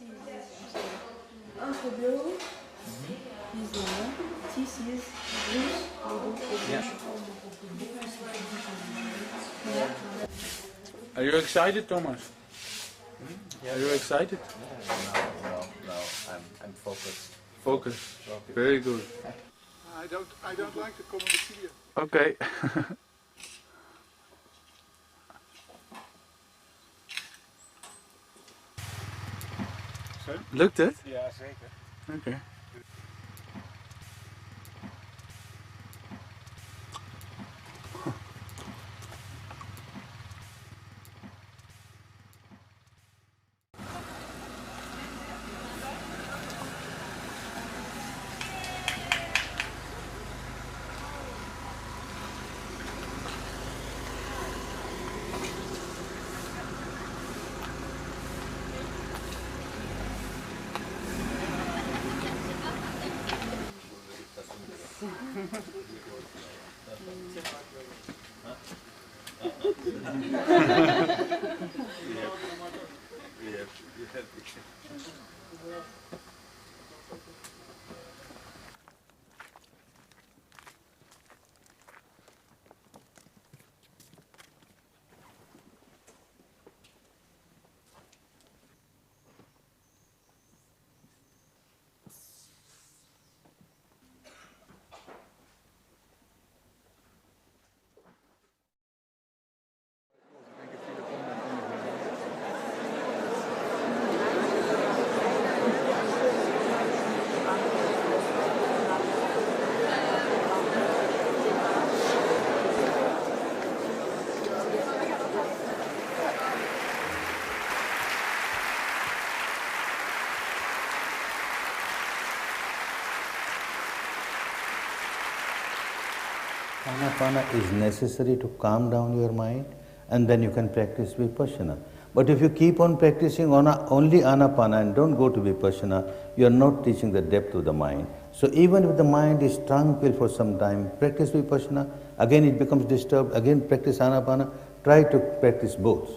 Entre blue is the one, this is blue, yeah. Are you excited, Thomas? Yes. Are you excited? No, I'm focused. Focus. Very good. I don't like to come on the video. Okay. Zo? Lukt het? Ja, zeker. Oké. Anapana is necessary to calm down your mind, and then you can practice Vipassana. But if you keep on practicing only Anapana and don't go to Vipassana, you are not teaching the depth of the mind. So even if the mind is tranquil for some time, practice Vipassana, again it becomes disturbed, again practice Anapana, try to practice both.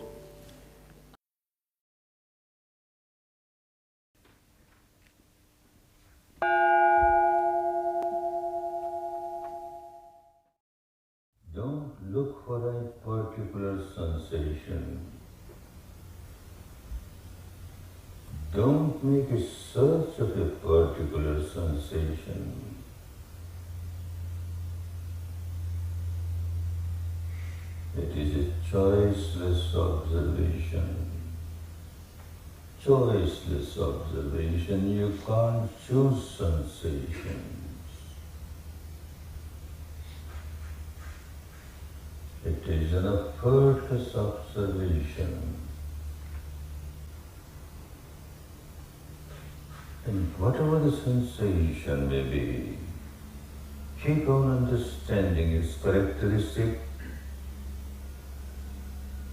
Don't look for a particular sensation. Don't make a search of a particular sensation. It is a choiceless observation. Choiceless observation, you can't choose sensations. It is an effortless observation. And whatever the sensation may be, keep on understanding its characteristic.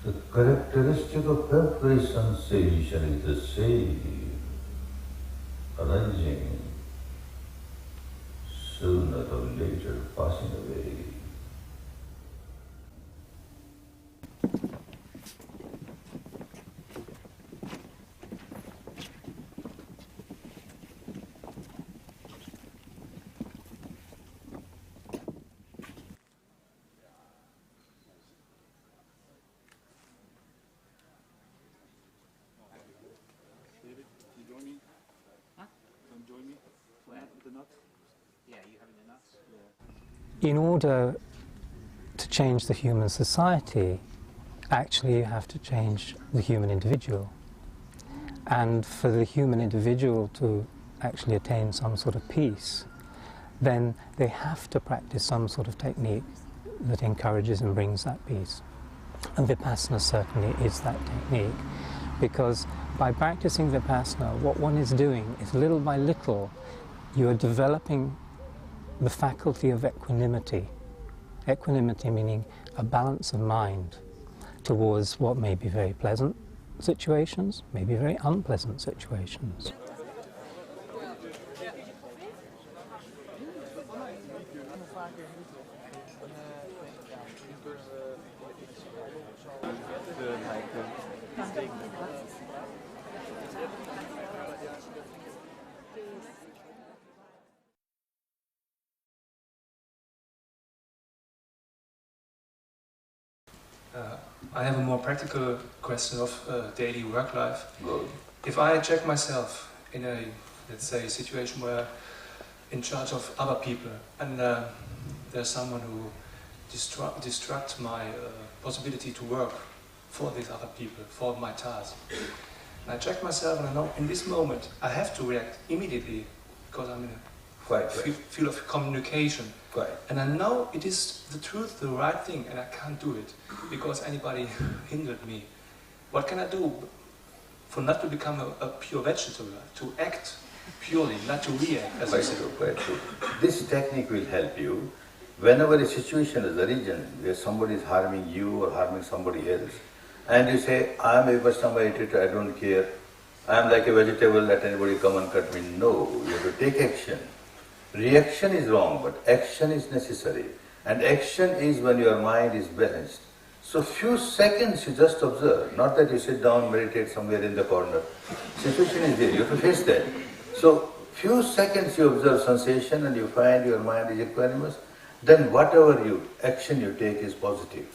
The characteristic of every sensation is the same, arising, sooner or later passing away. In order to change the human society, actually you have to change the human individual. And for the human individual to actually attain some sort of peace, then they have to practice some sort of technique that encourages and brings that peace. And Vipassana certainly is that technique, because by practicing Vipassana, what one is doing is little by little you are developing the faculty of equanimity. Equanimity meaning a balance of mind towards what may be very pleasant situations, may be very unpleasant situations. I have a more practical question of daily work life. Good. If I check myself in a, let's say, a situation where in charge of other people, and there's someone who distracts my possibility to work for these other people, for my task. And I check myself and I know in this moment I have to react immediately because I'm in a field of communication. Right. And I know it is the truth, the right thing, and I can't do it because anybody hindered me. What can I do for not to become a pure vegetable, to act purely, not to react, as you said? Quite true. This technique will help you whenever a situation is arisen where somebody is harming you or harming somebody else, and you say, I am a personal irritator, I don't care, I am like a vegetable, let anybody come and cut me. No, you have to take action. Reaction is wrong, but action is necessary. And action is when your mind is balanced. So few seconds you just observe, not that you sit down, meditate somewhere in the corner. Situation is there, you have to face that. So few seconds you observe sensation and you find your mind is equanimous, then whatever action you take is positive.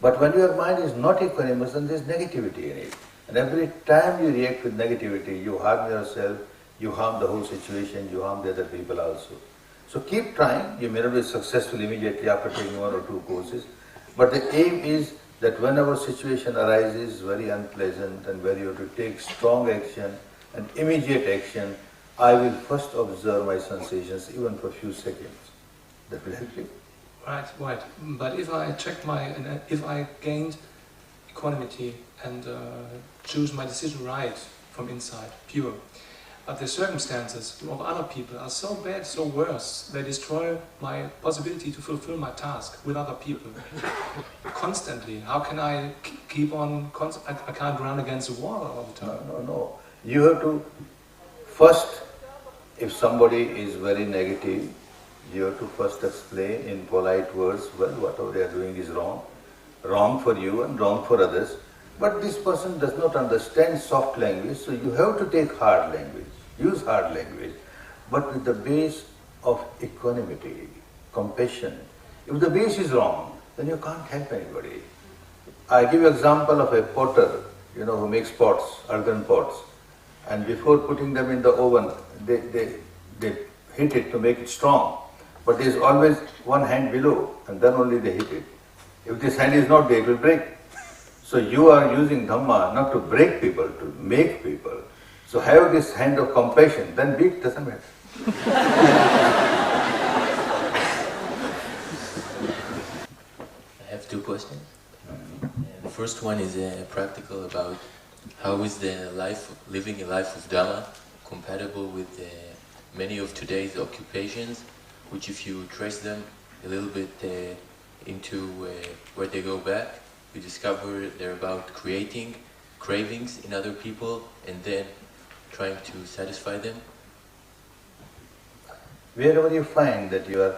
But when your mind is not equanimous, then there is negativity in it. And every time you react with negativity, you harm yourself, you harm the whole situation, you harm the other people also. So keep trying. You may not be successful immediately after taking 1 or 2 courses, but the aim is that whenever situation arises very unpleasant and where you have to take strong action and immediate action, I will first observe my sensations even for a few seconds. That will help you. Right. But if I check if I gained equanimity and choose my decision right from inside, pure, but the circumstances of other people are so bad, so worse, they destroy my possibility to fulfill my task with other people constantly. How can I keep on? I can't run against the wall all the time. No. You have to first, if somebody is very negative, you have to first explain in polite words, well, whatever they are doing is wrong. Wrong for you and wrong for others. But this person does not understand soft language, so you have to take hard language, use hard language, but with the base of equanimity, compassion. If the base is wrong, then you can't help anybody. I give you an example of a potter, who makes pots, earthen pots, and before putting them in the oven, they hit it to make it strong. But there is always one hand below, and then only they hit it. If this hand is not there, it will break. So you are using Dhamma not to break people, to make people. So have this hand of compassion, then beat, doesn't matter. I have 2 questions. The first one is practical about how is living a life of Dhamma compatible with many of today's occupations, which if you trace them a little bit into where they go back, you discover they're about creating cravings in other people and then trying to satisfy them. Wherever you find that your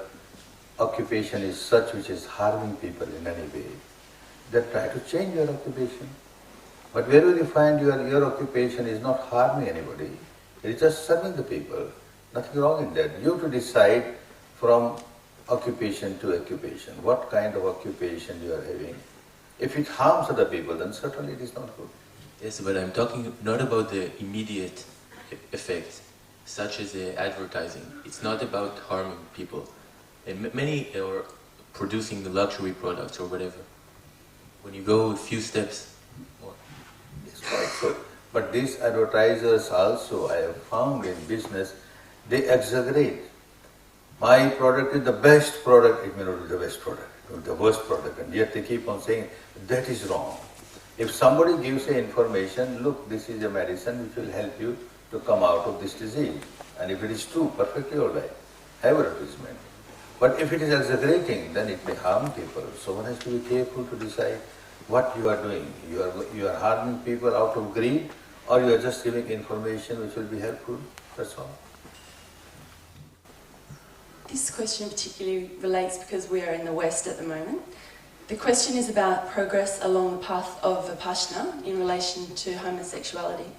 occupation is such which is harming people in any way, then try to change your occupation. But wherever you find your occupation is not harming anybody, it is just serving the people, nothing wrong in that. You have to decide from occupation to occupation, what kind of occupation you are having. If it harms other people, then certainly it is not good. Yes, but I'm talking not about the immediate effects, such as advertising. It's not about harming people. And many are producing the luxury products or whatever. When you go a few steps more. It's quite so. But these advertisers also, I have found in business, they exaggerate. My product is the best product, it may not be the best product, it may be the worst product, and yet they keep on saying, that is wrong. If somebody gives you information, look, this is a medicine which will help you to come out of this disease, and if it is true, perfectly all right, have advertisement. But if it is exaggerating, then it may harm people. So one has to be careful to decide what you are doing. You are harming people out of greed, or you are just giving information which will be helpful, that's all. This question particularly relates because we are in the West at the moment. The question is about progress along the path of Vipassana in relation to homosexuality.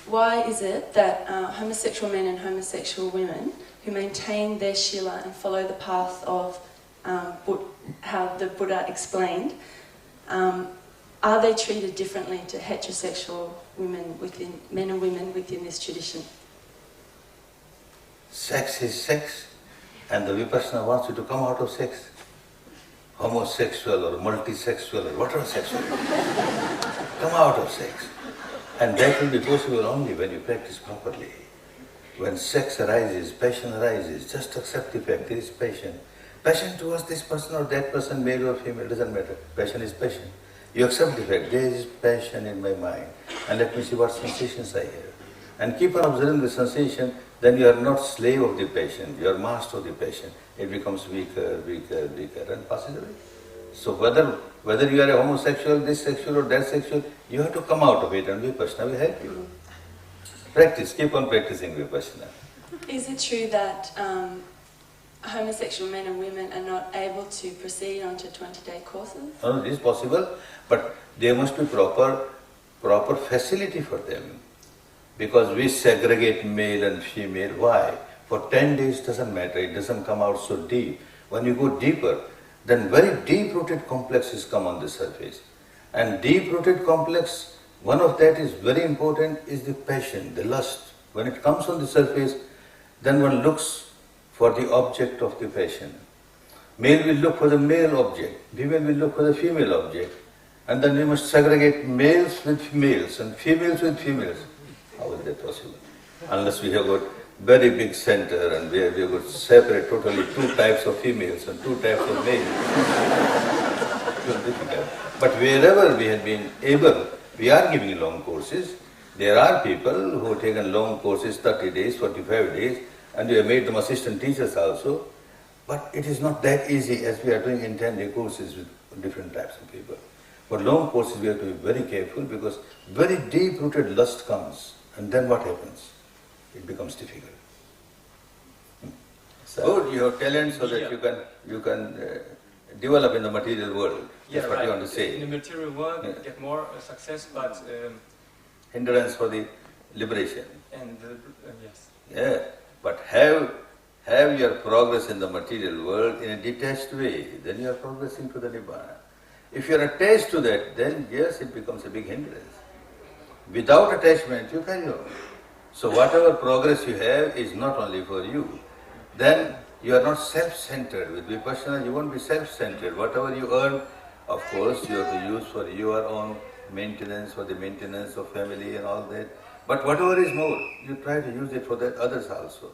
Why is it that homosexual men and homosexual women who maintain their Shila and follow the path of how the Buddha explained, are they treated differently to heterosexual women within, men and women within this tradition? Sex is sex, and the Vipassana wants you to come out of sex. Homosexual or multisexual or whatever sexual. Come out of sex. And that will be possible only when you practice properly. When sex arises, passion arises, just accept the fact there is passion. Passion towards this person or that person, male or female, doesn't matter. Passion is passion. You accept the fact there is passion in my mind, and let me see what sensations I have. And keep on observing the sensation, then you are not slave of the passion, you are master of the passion. It becomes weaker, weaker, weaker, and passes away. So whether you are a homosexual, this sexual or that sexual, you have to come out of it, and Vipassana will help you. Practice, keep on practicing Vipassana. Is it true that homosexual men and women are not able to proceed onto 20-day courses? No, it is possible, but there must be proper facility for them. Because we segregate male and female. Why? For 10 days doesn't matter, it doesn't come out so deep. When you go deeper, then very deep-rooted complexes come on the surface. And deep-rooted complex, one of that is very important, is the passion, the lust. When it comes on the surface, then one looks for the object of the passion. Male will look for the male object, female will look for the female object. And then we must segregate males with males and females with females. How is that possible? Unless we have got very big center and where we have got separate totally 2 types of females and 2 types of males. But wherever we have been able, we are giving long courses. There are people who have taken long courses, 30 days, 45 days, and we have made them assistant teachers also. But it is not that easy as we are doing in 10-day courses with different types of people. For long courses we have to be very careful because very deep-rooted lust comes. And then what happens? It becomes difficult. So you have talent so that you can develop in the material world. That's what you want to say. In the material world, get more success, but hindrance for the liberation. And yes. Yeah, but have your progress in the material world in a detached way. Then you are progressing to the Nibbana. If you are attached to that, then yes, it becomes a big hindrance. Without attachment, you carry on. So whatever progress you have is not only for you. Then you are not self-centered. With Vipassana, you won't be self-centered. Whatever you earn, of course, you have to use for your own maintenance, for the maintenance of family and all that. But whatever is more, you try to use it for the others also.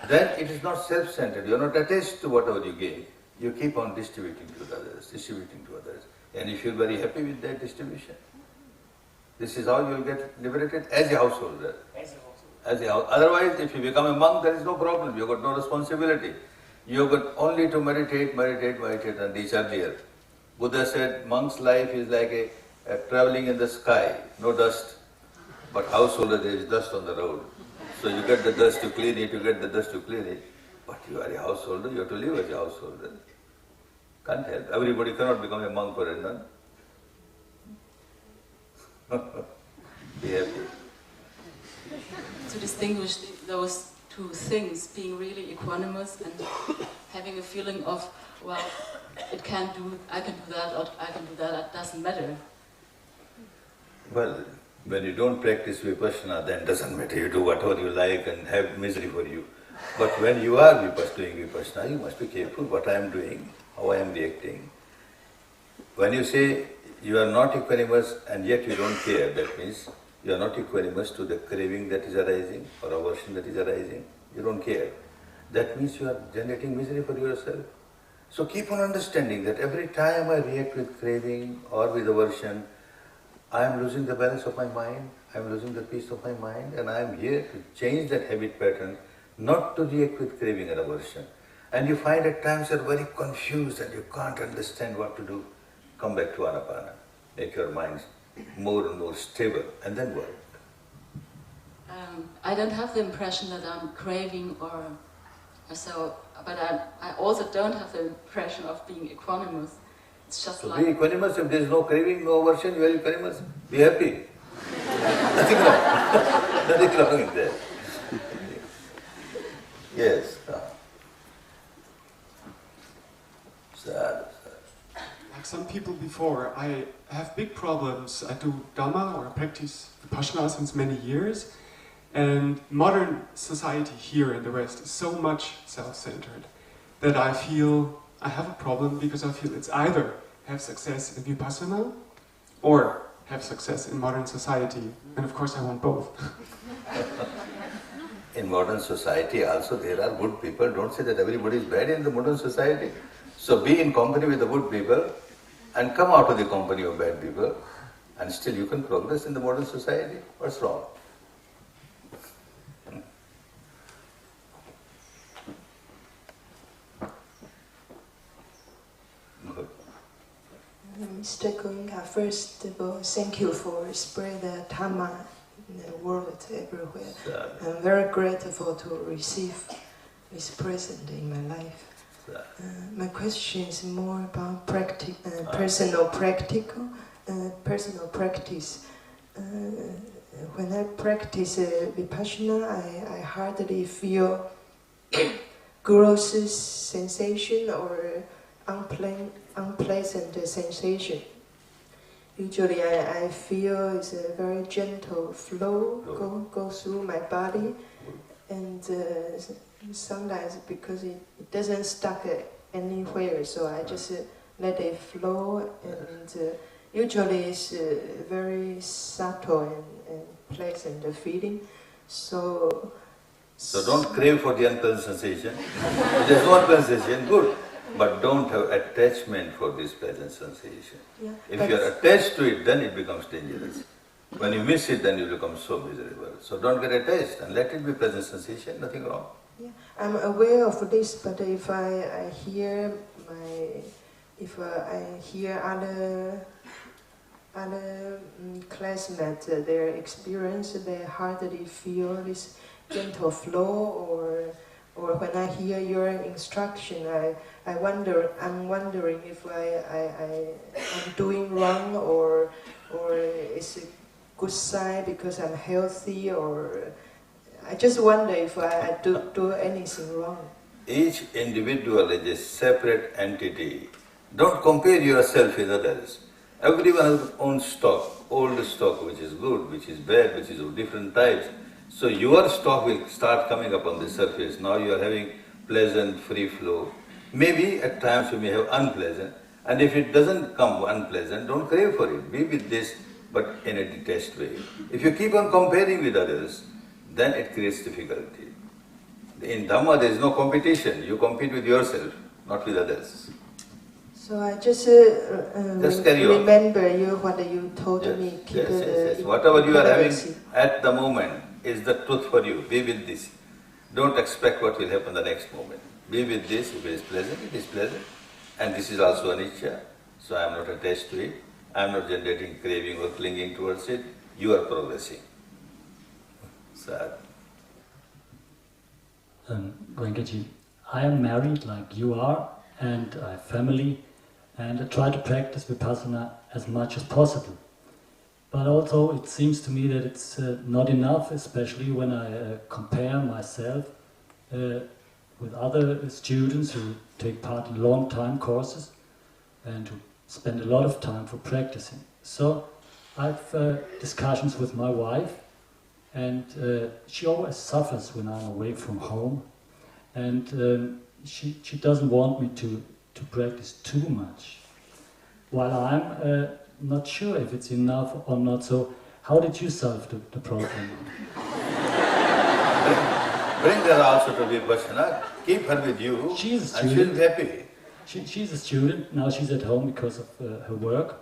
Then it is not self-centered. You are not attached to whatever you gain. You keep on distributing to others, And you feel very happy with that distribution. This is how you will get liberated as a householder. Otherwise, if you become a monk, there is no problem. You have got no responsibility. You have got only to meditate and reach earlier. Buddha said monk's life is like a traveling in the sky, no dust. But householder, there is dust on the road. So you get the dust to clean it, But you are a householder, you have to live as a householder. Can't help. Everybody cannot become a monk or a nun. Be happy. To distinguish those two things, being really equanimous and having a feeling of, well, I can do that, or I can do that, it doesn't matter. Well, when you don't practice Vipassana, then it doesn't matter. You do whatever you like and have misery for you. But when you are doing Vipassana, you must be careful what I am doing, how I am reacting. When you say you are not equanimous and yet you don't care, that means you are not equanimous to the craving that is arising or aversion that is arising. You don't care. That means you are generating misery for yourself. So keep on understanding that every time I react with craving or with aversion, I am losing the balance of my mind, I am losing the peace of my mind, and I am here to change that habit pattern, not to react with craving and aversion. And you find at times you are very confused and you can't understand what to do. Come back to Anapana. Make your mind more and more stable, and then work. I don't have the impression that I'm craving or so, but I also don't have the impression of being equanimous. It's just So like... be equanimous. If there is no craving, no aversion, you are equanimous. Be happy. Nothing wrong. Nothing wrong in that. Yes. Sadhu. some people before, I have big problems. I do Dhamma, or I practice Vipassana since many years, and modern society here in the West is so much self-centered that I feel I have a problem, because I feel it's either have success in Vipassana or have success in modern society, and of course I want both. In modern society also there are good people. Don't say that everybody is bad in the modern society. So be in company with the good people and come out of the company of bad people, and still you can progress in the modern society. What's wrong? Mr. Goenka, first of all, thank you for spread the Dhamma in the world everywhere. I'm very grateful to receive this present in my life. My question is more about personal practice. When I practice Vipassana, I hardly feel gross sensation or unpleasant sensation. Usually I feel it's a very gentle flow go through my body, and sometimes because it doesn't stuck anywhere, so I just let it flow, and usually it's very subtle and pleasant feeling. So don't crave for the unpleasant sensation. There's no unpleasant sensation, good. But don't have attachment for this pleasant sensation. Yeah, if you are attached to it, then it becomes dangerous. When you miss it, then you become so miserable. So don't get attached and let it be pleasant sensation, nothing wrong. Yeah, I'm aware of this, but if I hear other classmates, their experience, they hardly feel this gentle flow, or when I hear your instruction, I'm wondering if I'm doing wrong, or it's a good sign because I'm healthy, or I just wonder if I do anything wrong. Each individual is a separate entity. Don't compare yourself with others. Everyone has his own stock, old stock, which is good, which is bad, which is of different types. So your stock will start coming up on the surface. Now you are having pleasant, free flow. Maybe at times you may have unpleasant, and if it doesn't come unpleasant, don't crave for it. Be with this, but in a detached way. If you keep on comparing with others, then it creates difficulty. In Dhamma there is no competition. You compete with yourself, not with others. So I just carry on. remember what you told me. Yes. Whatever you are having at the moment is the truth for you. Be with this. Don't expect what will happen the next moment. Be with this. If it is pleasant, it is pleasant. And this is also anicca. So I am not attached to it. I am not generating craving or clinging towards it. You are progressing. Sad. Goenka-ji, I am married like you are, and I have family, and I try to practice Vipassana as much as possible. But also it seems to me that it's not enough, especially when I compare myself with other students who take part in long time courses and who spend a lot of time for practicing. So I've discussions with my wife, and she always suffers when I'm away from home, and she doesn't want me to practice too much, while I'm not sure if it's enough or not. So how did you solve the problem? Bring her also to Vipassana, keep her with you, she's a and student. she'll be happy. She's a student, now she's at home because of her work,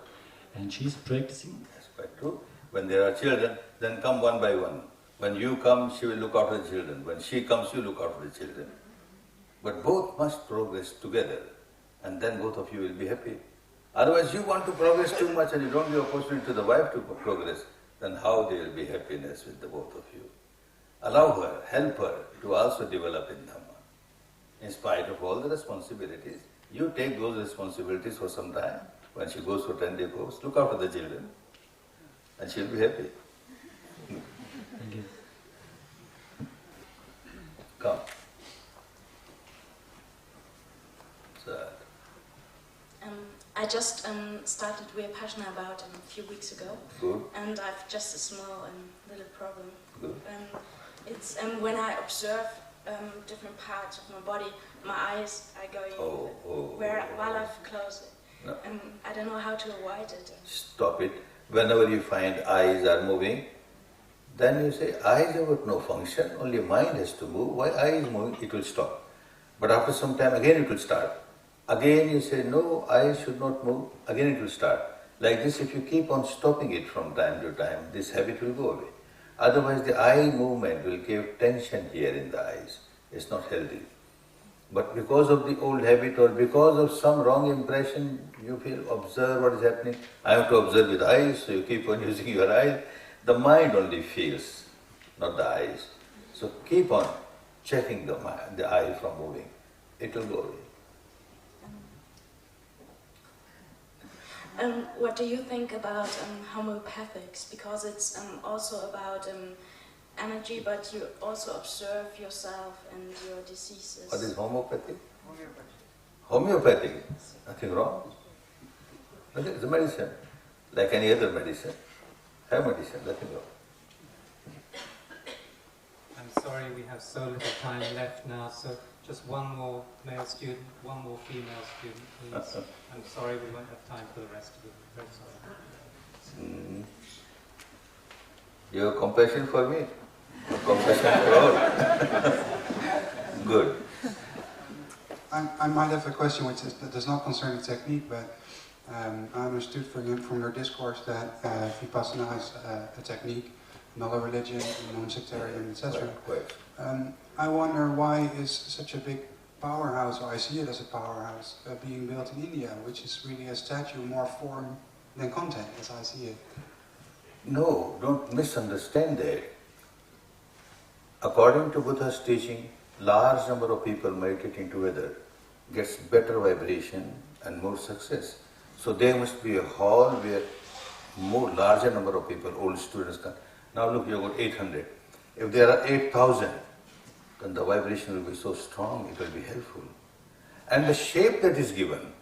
and she's practicing. That's quite true. When there are children, then come one by one. When you come, she will look after the children. When she comes, you look after the children. But both must progress together, and then both of you will be happy. Otherwise, you want to progress too much and you don't give opportunity to the wife to progress, then how there will be happiness with the both of you? Allow her, help her to also develop in Dhamma. In spite of all the responsibilities, you take those responsibilities for some time. When she goes for 10-day course, look after the children, and she'll be happy. Thank you. Come. Sad. I just started Vipassana about a few weeks ago. Good. And I've just a small little problem. Good. It's when I observe different parts of my body, my eyes are going while I've closed it. No. I don't know how to avoid it. Stop it. Whenever you find eyes are moving, then you say, eyes have got no function, only mind has to move. Why eye is moving, it will stop. But after some time, again it will start. Again you say, no, eyes should not move, again it will start. Like this, if you keep on stopping it from time to time, this habit will go away. Otherwise the eye movement will give tension here in the eyes. It's not healthy. But because of the old habit or because of some wrong impression, you feel, observe what is happening. I have to observe with eyes, so you keep on using your eyes. The mind only feels, not the eyes. So keep on checking the eye from moving. It will go away. What do you think about homeopathics? Because it's also about energy, but you also observe yourself and your diseases. What is homeopathic? Homeopathic. Nothing wrong. Nothing. It's a medicine, like any other medicine. Have medicine, nothing wrong. I'm sorry we have so little time left now, so just one more male student, one more female student, please. I'm sorry we won't have time for the rest of it. Very sorry. You have compassion for me? Compassion for all? Good. I might have a question which does not concern the technique, but I understood from your discourse that Vipassana is a technique, not a religion, non-sectarian, etc. I wonder why is such a big powerhouse, or I see it as a powerhouse, being built in India, which is really a statue, more form than content, as I see it. No, don't misunderstand that. According to Buddha's teaching, large number of people meditating together gets better vibration and more success. So there must be a hall where larger number of people, old students come. Now look, you've got 800. If there are 8,000, then the vibration will be so strong, it will be helpful. And the shape that is given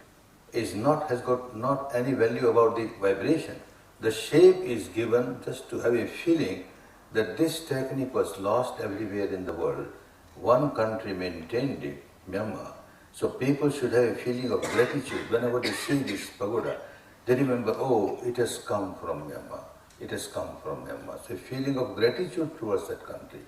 has got not any value about the vibration. The shape is given just to have a feeling that this technique was lost everywhere in the world. One country maintained it, Myanmar. So people should have a feeling of gratitude. Whenever they see this pagoda, they remember, oh, it has come from Myanmar. It has come from Myanmar. So a feeling of gratitude towards that country.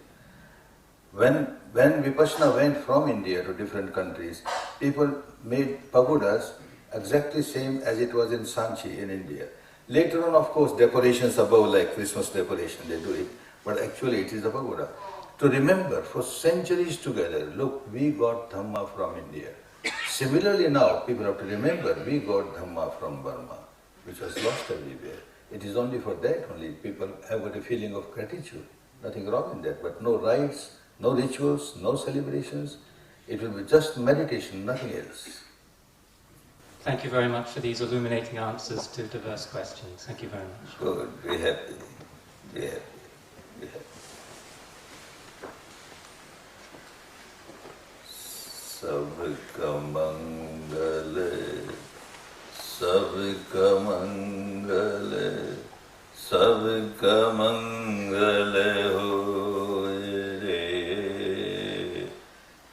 When Vipassana went from India to different countries, people made pagodas exactly same as it was in Sanchi in India. Later on, of course, decorations above, like Christmas decoration, they do it, but actually it is a pagoda. To remember for centuries together, look, we got Dhamma from India. Similarly now, people have to remember, we got Dhamma from Burma, which was lost everywhere. It is only for that only people have got a feeling of gratitude. Nothing wrong in that, but no rites, no rituals, no celebrations. It will be just meditation, nothing else. Thank you very much for these illuminating answers to diverse questions. Thank you very much. Good, be happy, be happy, be happy. Savika-mangale, savika-mangale, savika-mangale hoye re,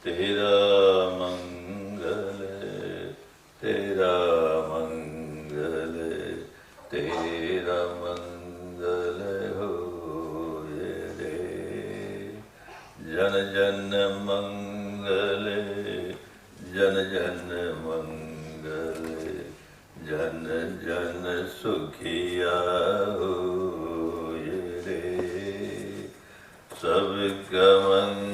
tera mangale, tera mangale, tera mangale hoye re, jana jana mangale, jana jana mangale, jana jana sukhiya hoye re, sabka mangale.